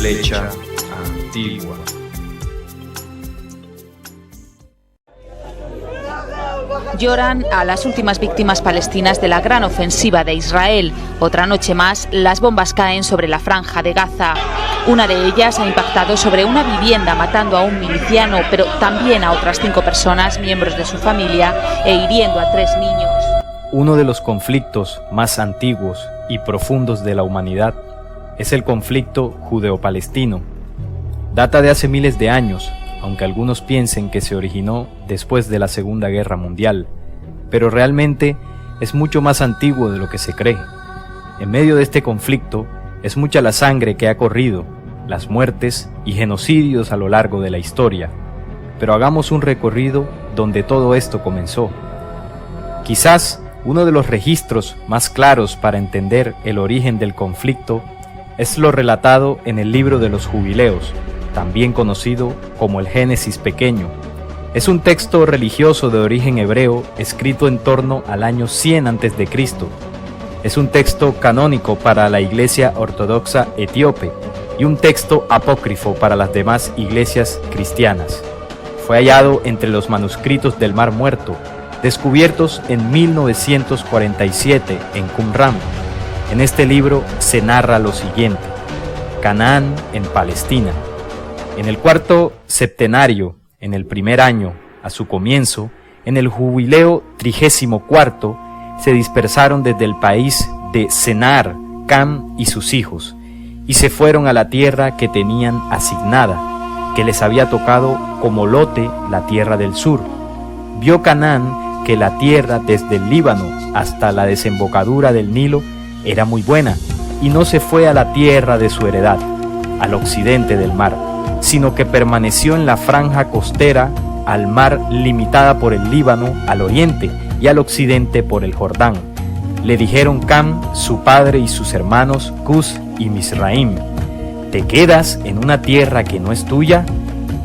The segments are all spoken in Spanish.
Flecha antigua. Lloran a las últimas víctimas palestinas de la gran ofensiva de Israel. Otra noche más, las bombas caen sobre la franja de Gaza. Una de ellas ha impactado sobre una vivienda, matando a un miliciano, pero también a otras 5 personas, miembros de su familia, e hiriendo a 3 niños. Uno de los conflictos más antiguos y profundos de la humanidad es el conflicto judeo-palestino. Data de hace miles de años, aunque algunos piensen que se originó después de la Segunda Guerra Mundial, pero realmente es mucho más antiguo de lo que se cree. En medio de este conflicto es mucha la sangre que ha corrido, las muertes y genocidios a lo largo de la historia, pero hagamos un recorrido donde todo esto comenzó. Quizás uno de los registros más claros para entender el origen del conflicto es lo relatado en el libro de los Jubileos, también conocido como el Génesis Pequeño. Es un texto religioso de origen hebreo escrito en torno al año 100 a.C. Es un texto canónico para la Iglesia Ortodoxa etíope y un texto apócrifo para las demás iglesias cristianas. Fue hallado entre los manuscritos del Mar Muerto, descubiertos en 1947 en Qumran. En este libro se narra lo siguiente: Canaán en Palestina. En el cuarto septenario, en el primer año, a su comienzo, en el jubileo 34, se dispersaron desde el país de Senar, Cam y sus hijos, y se fueron a la tierra que tenían asignada, que les había tocado como lote la tierra del sur. Vio Canaán que la tierra desde el Líbano hasta la desembocadura del Nilo era muy buena, y no se fue a la tierra de su heredad, al occidente del mar, sino que permaneció en la franja costera al mar limitada por el Líbano al oriente y al occidente por el Jordán. Le dijeron Cam, su padre y sus hermanos Cus y Misraim: ¿te quedas en una tierra que no es tuya,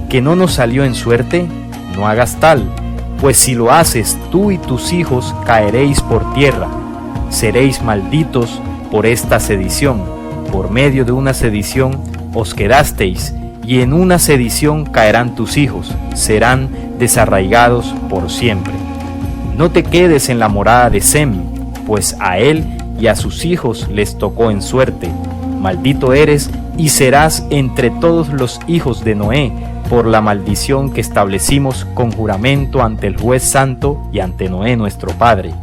que no nos salió en suerte? No hagas tal, pues si lo haces, tú y tus hijos caeréis por tierra. Seréis malditos por esta sedición. Por medio de una sedición os quedasteis, y en una sedición caerán tus hijos, serán desarraigados por siempre. No te quedes en la morada de Sem, pues a él y a sus hijos les tocó en suerte. Maldito eres y serás entre todos los hijos de Noé, por la maldición que establecimos con juramento ante el juez santo y ante Noé nuestro padre.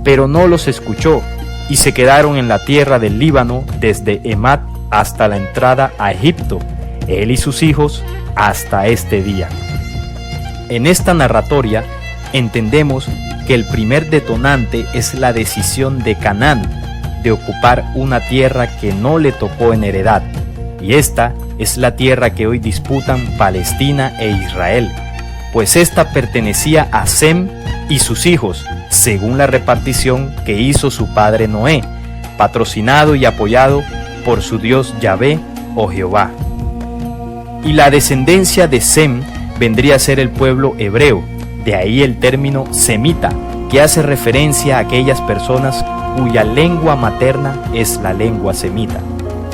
Pero no los escuchó, y se quedaron en la tierra del Líbano desde Emat hasta la entrada a Egipto, él y sus hijos hasta este día. En esta narratoria entendemos que el primer detonante es la decisión de Canaán de ocupar una tierra que no le tocó en heredad, y esta es la tierra que hoy disputan Palestina e Israel, pues esta pertenecía a Sem y sus hijos, según la repartición que hizo su padre Noé, patrocinado y apoyado por su Dios Yahvé o Jehová. Y la descendencia de Sem vendría a ser el pueblo hebreo, de ahí el término semita, que hace referencia a aquellas personas cuya lengua materna es la lengua semita.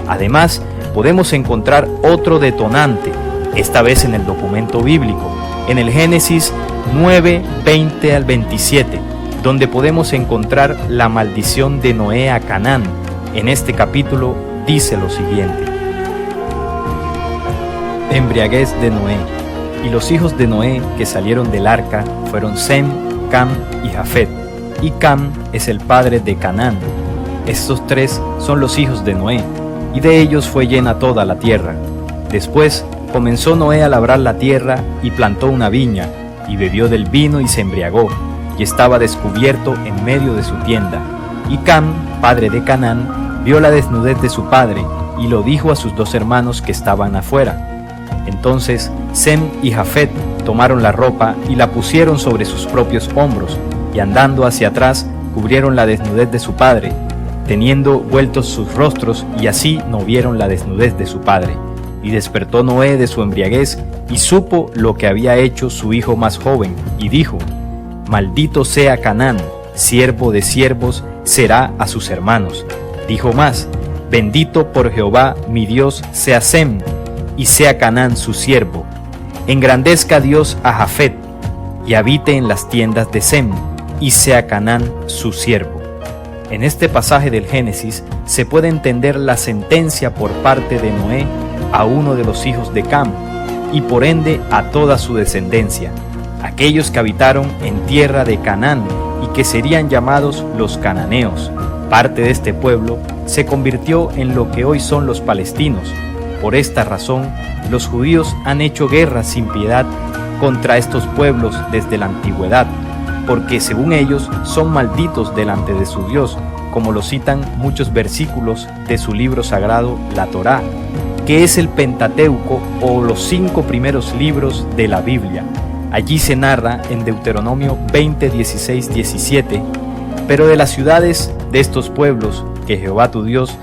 Además, podemos encontrar otro detonante, esta vez en el documento bíblico, en el Génesis 9, 20 al 27, donde podemos encontrar la maldición de Noé a Canaán. En este capítulo dice lo siguiente: embriaguez de Noé. Y los hijos de Noé que salieron del arca fueron Sem, Cam y Jafet. Y Cam es el padre de Canaán. Estos 3 son los hijos de Noé, y de ellos fue llena toda la tierra. Después comenzó Noé a labrar la tierra y plantó una viña, y bebió del vino y se embriagó, y estaba descubierto en medio de su tienda. Y Cam, padre de Canaán, vio la desnudez de su padre, y lo dijo a sus 2 hermanos que estaban afuera. Entonces Sem y Jafet tomaron la ropa y la pusieron sobre sus propios hombros, y andando hacia atrás cubrieron la desnudez de su padre, teniendo vueltos sus rostros, y así no vieron la desnudez de su padre. Y despertó Noé de su embriaguez, y supo lo que había hecho su hijo más joven, y dijo: maldito sea Canaán, siervo de siervos será a sus hermanos. Dijo más: Bendito por Jehová mi Dios sea Sem, y sea Canaán su siervo. Engrandezca Dios a Jafet, y habite en las tiendas de Sem, y sea Canaán su siervo. En este pasaje del Génesis se puede entender la sentencia por parte de Noé a uno de los hijos de Cam, y por ende a toda su descendencia, aquellos que habitaron en tierra de Canaán y que serían llamados los cananeos. Parte de este pueblo se convirtió en lo que hoy son los palestinos. Por esta razón, los judíos han hecho guerra sin piedad contra estos pueblos desde la antigüedad, porque según ellos son malditos delante de su Dios, como lo citan muchos versículos de su libro sagrado, la Torá, que es el Pentateuco o los 5 primeros libros de la Biblia. Allí se narra en Deuteronomio 20, 16, 17, pero de las ciudades de estos pueblos que Jehová tu Dios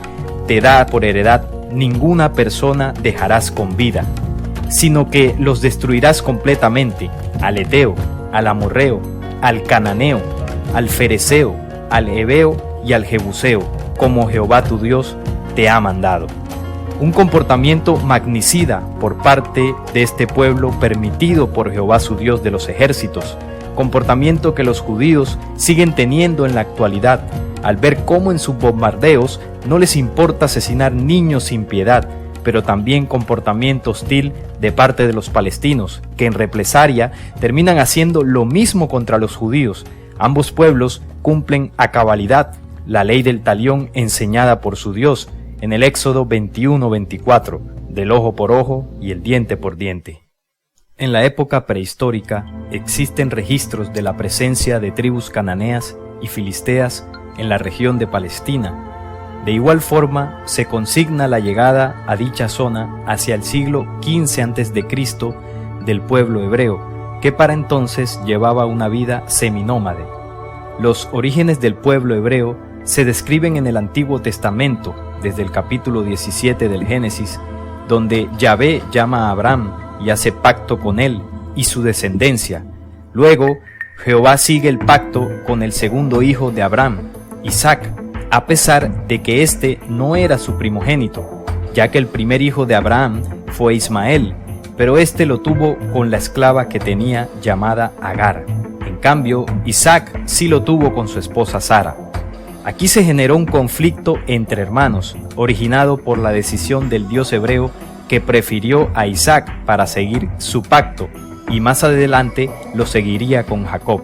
te da por heredad, ninguna persona dejarás con vida, sino que los destruirás completamente, al Eteo, al Amorreo, al Cananeo, al Fereceo, al Heveo y al Jebuseo, como Jehová tu Dios te ha mandado. Un comportamiento magnicida por parte de este pueblo permitido por Jehová su Dios de los ejércitos, comportamiento que los judíos siguen teniendo en la actualidad, al ver cómo en sus bombardeos no les importa asesinar niños sin piedad, pero también comportamiento hostil de parte de los palestinos, que en represalia terminan haciendo lo mismo contra los judíos. Ambos pueblos cumplen a cabalidad la ley del talión enseñada por su Dios en el Éxodo 21-24, del ojo por ojo y el diente por diente. En la época prehistórica existen registros de la presencia de tribus cananeas y filisteas en la región de Palestina. De igual forma, se consigna la llegada a dicha zona hacia el siglo XV a.C. del pueblo hebreo, que para entonces llevaba una vida seminómade. Los orígenes del pueblo hebreo se describen en el Antiguo Testamento, desde el capítulo 17 del Génesis, donde Yahvé llama a Abraham y hace pacto con él y su descendencia. Luego, Jehová sigue el pacto con el segundo hijo de Abraham, Isaac, a pesar de que éste no era su primogénito, ya que el primer hijo de Abraham fue Ismael, pero éste lo tuvo con la esclava que tenía llamada Agar. En cambio, Isaac sí lo tuvo con su esposa Sara. Aquí se generó un conflicto entre hermanos, originado por la decisión del Dios hebreo que prefirió a Isaac para seguir su pacto, y más adelante lo seguiría con Jacob.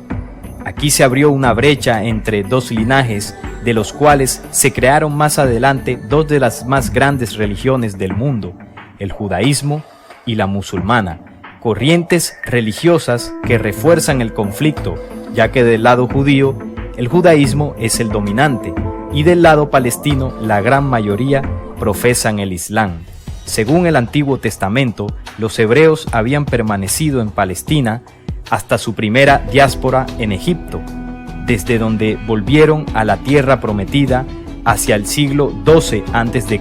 Aquí se abrió una brecha entre dos linajes, de los cuales se crearon más adelante dos de las más grandes religiones del mundo, el judaísmo y la musulmana, corrientes religiosas que refuerzan el conflicto, ya que del lado judío el judaísmo es el dominante y del lado palestino la gran mayoría profesan el Islam. Según el Antiguo Testamento, los hebreos habían permanecido en Palestina hasta su primera diáspora en Egipto, desde donde volvieron a la tierra prometida hacia el siglo XII a.C.,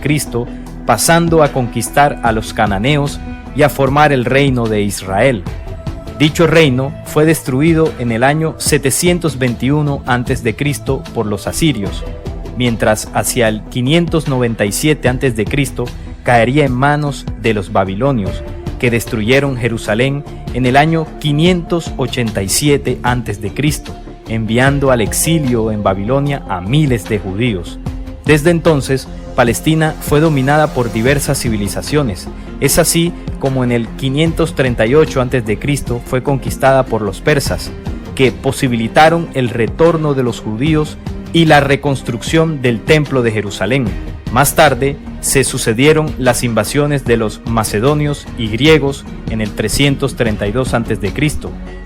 pasando a conquistar a los cananeos y a formar el reino de Israel. Dicho reino fue destruido en el año 721 a.C. por los asirios, mientras hacia el 597 a.C. caería en manos de los babilonios, que destruyeron Jerusalén en el año 587 a.C., enviando al exilio en Babilonia a miles de judíos. Desde entonces, Palestina fue dominada por diversas civilizaciones. Es así como en el 538 a.C. fue conquistada por los persas, que posibilitaron el retorno de los judíos y la reconstrucción del Templo de Jerusalén. Más tarde se sucedieron las invasiones de los macedonios y griegos en el 332 a.C.,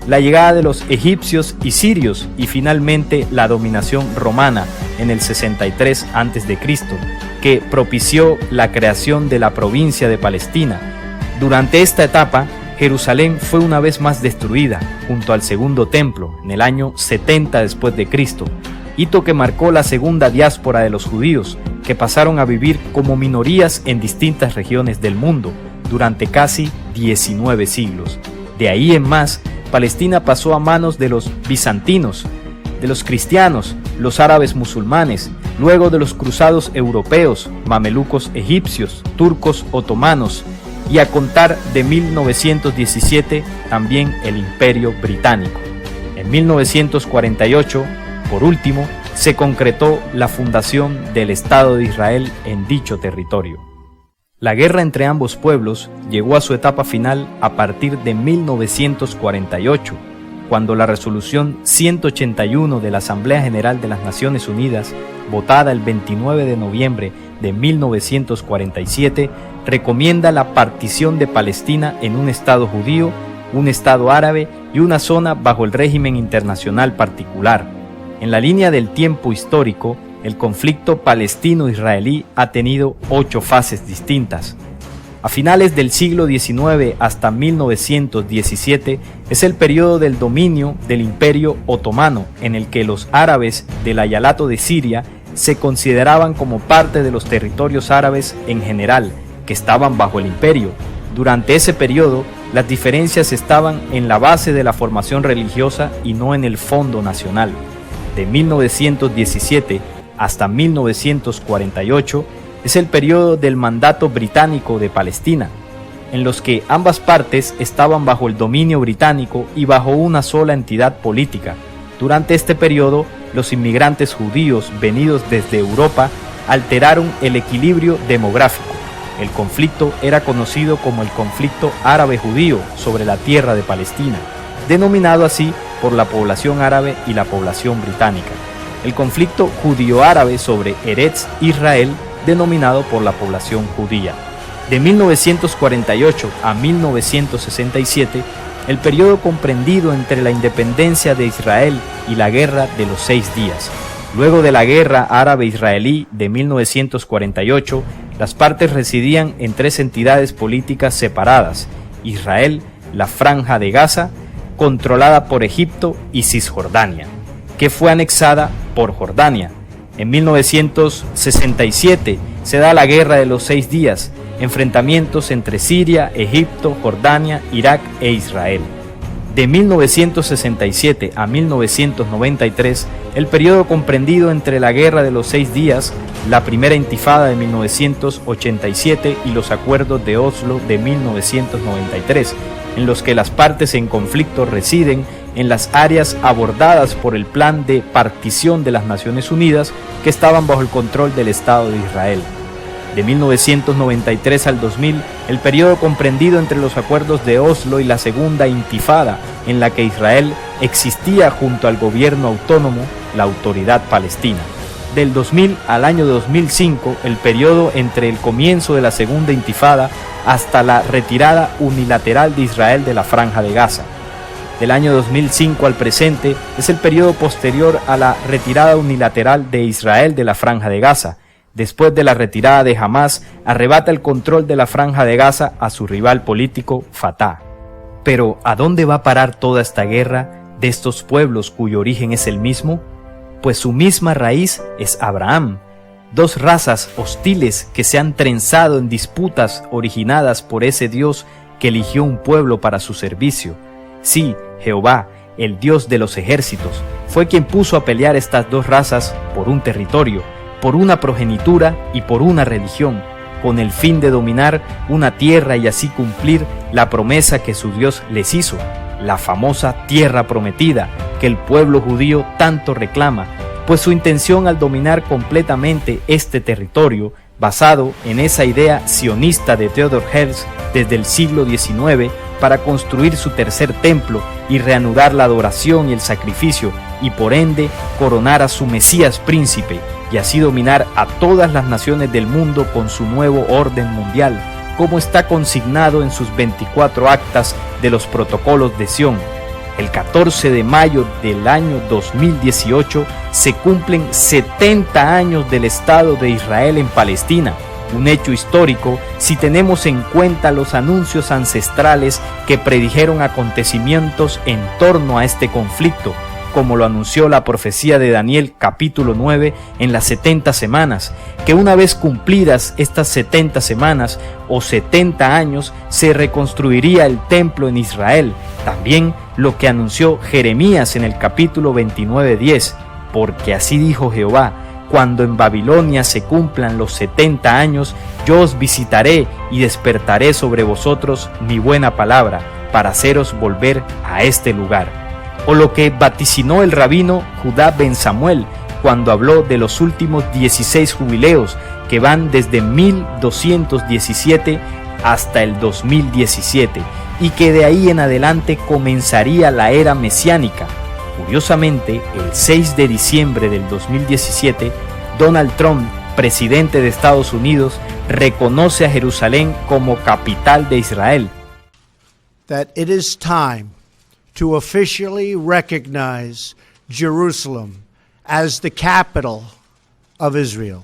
la llegada de los egipcios y sirios y finalmente la dominación romana en el 63 a.C., que propició la creación de la provincia de Palestina. Durante esta etapa, Jerusalén fue una vez más destruida junto al segundo templo en el año 70 después de Cristo, hito que marcó la segunda diáspora de los judíos, que pasaron a vivir como minorías en distintas regiones del mundo durante casi 19 siglos. De ahí en más, Palestina pasó a manos de los bizantinos, de los cristianos los árabes musulmanes, luego de los cruzados europeos, mamelucos egipcios, turcos otomanos, y a contar de 1917 también el Imperio Británico. En 1948, por último, se concretó la fundación del Estado de Israel en dicho territorio. La guerra entre ambos pueblos llegó a su etapa final a partir de 1948, cuando la resolución 181 de la Asamblea General de las Naciones Unidas, votada el 29 de noviembre de 1947, recomienda la partición de Palestina en un Estado judío, un Estado árabe y una zona bajo el régimen internacional particular. En la línea del tiempo histórico, el conflicto palestino-israelí ha tenido 8 fases distintas. A finales del siglo XIX hasta 1917 es el periodo del dominio del Imperio Otomano, en el que los árabes del Ayalato de Siria se consideraban como parte de los territorios árabes en general, que estaban bajo el imperio. Durante ese periodo, las diferencias estaban en la base de la formación religiosa y no en el fondo nacional. De 1917 hasta 1948 es el periodo del mandato británico de Palestina, en los que ambas partes estaban bajo el dominio británico y bajo una sola entidad política. Durante este periodo, los inmigrantes judíos venidos desde Europa alteraron el equilibrio demográfico. El conflicto era conocido como el conflicto árabe-judío sobre la tierra de Palestina, denominado así por la población árabe y la población británica. El conflicto judío-árabe sobre Eretz Israel, denominado por la población judía. De 1948 a 1967, el periodo comprendido entre la independencia de Israel y la Guerra de los 6 días. Luego de la Guerra Árabe-Israelí de 1948, las partes residían en 3 entidades políticas separadas: Israel, la Franja de Gaza, controlada por Egipto, y Cisjordania, que fue anexada por Jordania. En 1967 se da la Guerra de los 6 días, enfrentamientos entre Siria, Egipto, Jordania, Irak e Israel. De 1967 a 1993, el periodo comprendido entre la Guerra de los 6 días, la primera intifada de 1987 y los acuerdos de Oslo de 1993, en los que las partes en conflicto residen en las áreas abordadas por el Plan de Partición de las Naciones Unidas, que estaban bajo el control del Estado de Israel. De 1993 al 2000, el periodo comprendido entre los acuerdos de Oslo y la segunda intifada, en la que Israel existía junto al gobierno autónomo, la Autoridad Palestina. Del 2000 al año 2005, el periodo entre el comienzo de la segunda intifada hasta la retirada unilateral de Israel de la Franja de Gaza. Del año 2005 al presente es el periodo posterior a la retirada unilateral de Israel de la Franja de Gaza. Después de la retirada de Hamás, arrebata el control de la Franja de Gaza a su rival político Fatah. Pero, ¿a dónde va a parar toda esta guerra de estos pueblos cuyo origen es el mismo? Pues su misma raíz es Abraham. 2 razas hostiles que se han trenzado en disputas originadas por ese Dios que eligió un pueblo para su servicio. Sí, Jehová, el Dios de los ejércitos, fue quien puso a pelear estas 2 razas por un territorio, por una progenitura y por una religión, con el fin de dominar una tierra y así cumplir la promesa que su Dios les hizo, la famosa tierra prometida que el pueblo judío tanto reclama, pues su intención al dominar completamente este territorio, basado en esa idea sionista de Theodor Herzl desde el siglo XIX, para construir su tercer templo y reanudar la adoración y el sacrificio, y por ende coronar a su Mesías príncipe, y así dominar a todas las naciones del mundo con su nuevo orden mundial, como está consignado en sus 24 actas de los protocolos de Sion. El 14 de mayo del año 2018 se cumplen 70 años del Estado de Israel en Palestina, un hecho histórico si tenemos en cuenta los anuncios ancestrales que predijeron acontecimientos en torno a este conflicto, como lo anunció la profecía de Daniel capítulo 9 en las 70 semanas, que una vez cumplidas estas 70 semanas o 70 años se reconstruiría el templo en Israel. También lo que anunció Jeremías en el capítulo 29:10, porque así dijo Jehová, cuando en Babilonia se cumplan los 70 años, yo os visitaré y despertaré sobre vosotros mi buena palabra, para haceros volver a este lugar. O lo que vaticinó el rabino Judá ben Samuel, cuando habló de los últimos 16 jubileos, que van desde 1217 hasta el 2017, y que de ahí en adelante comenzaría la era mesiánica. Curiosamente, el 6 de diciembre del 2017, Donald Trump, presidente de Estados Unidos, reconoce a Jerusalén como capital de Israel. That it is time to officially recognize Jerusalem as the capital of Israel.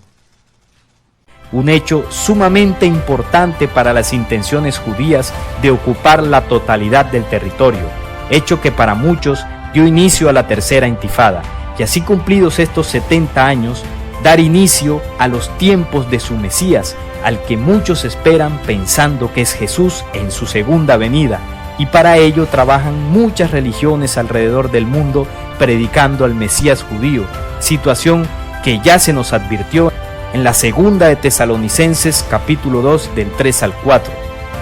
Un hecho sumamente importante para las intenciones judías de ocupar la totalidad del territorio, hecho que para muchos dio inicio a la tercera intifada, y así cumplidos estos 70 años, dar inicio a los tiempos de su Mesías, al que muchos esperan pensando que es Jesús en su segunda venida, y para ello trabajan muchas religiones alrededor del mundo predicando al Mesías judío, situación que ya se nos advirtió en la segunda de Tesalonicenses capítulo 2 del 3 al 4.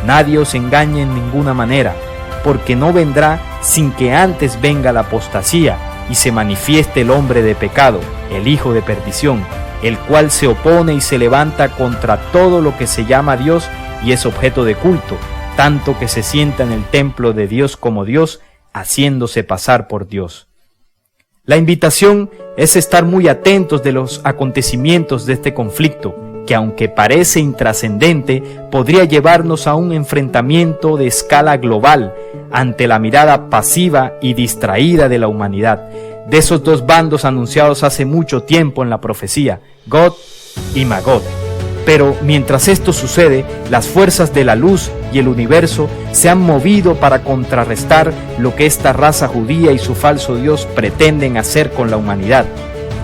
Nadie os engañe en ninguna manera, porque no vendrá sin que antes venga la apostasía y se manifieste el hombre de pecado, el hijo de perdición, el cual se opone y se levanta contra todo lo que se llama Dios y es objeto de culto, tanto que se sienta en el templo de Dios como Dios, haciéndose pasar por Dios. La invitación es estar muy atentos de los acontecimientos de este conflicto, que aunque parece intrascendente, podría llevarnos a un enfrentamiento de escala global ante la mirada pasiva y distraída de la humanidad, de esos dos bandos anunciados hace mucho tiempo en la profecía, Gog y Magog. Pero mientras esto sucede, las fuerzas de la luz y el universo se han movido para contrarrestar lo que esta raza judía y su falso Dios pretenden hacer con la humanidad.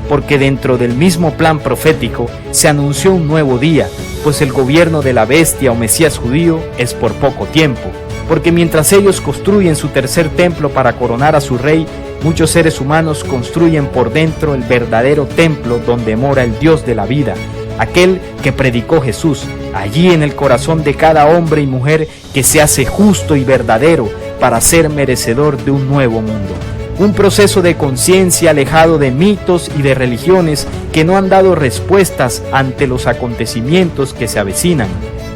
Porque dentro del mismo plan profético se anunció un nuevo día, pues el gobierno de la bestia o Mesías judío es por poco tiempo. Porque mientras ellos construyen su tercer templo para coronar a su rey, muchos seres humanos construyen por dentro el verdadero templo donde mora el Dios de la vida, aquel que predicó Jesús, allí en el corazón de cada hombre y mujer que se hace justo y verdadero para ser merecedor de un nuevo mundo. Un proceso de conciencia alejado de mitos y de religiones que no han dado respuestas ante los acontecimientos que se avecinan.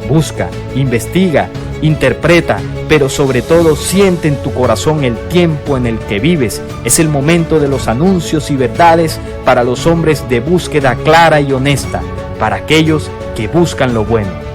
Busca, investiga, interpreta, pero sobre todo siente en tu corazón el tiempo en el que vives. Es el momento de los anuncios y verdades para los hombres de búsqueda clara y honesta, para aquellos que buscan lo bueno.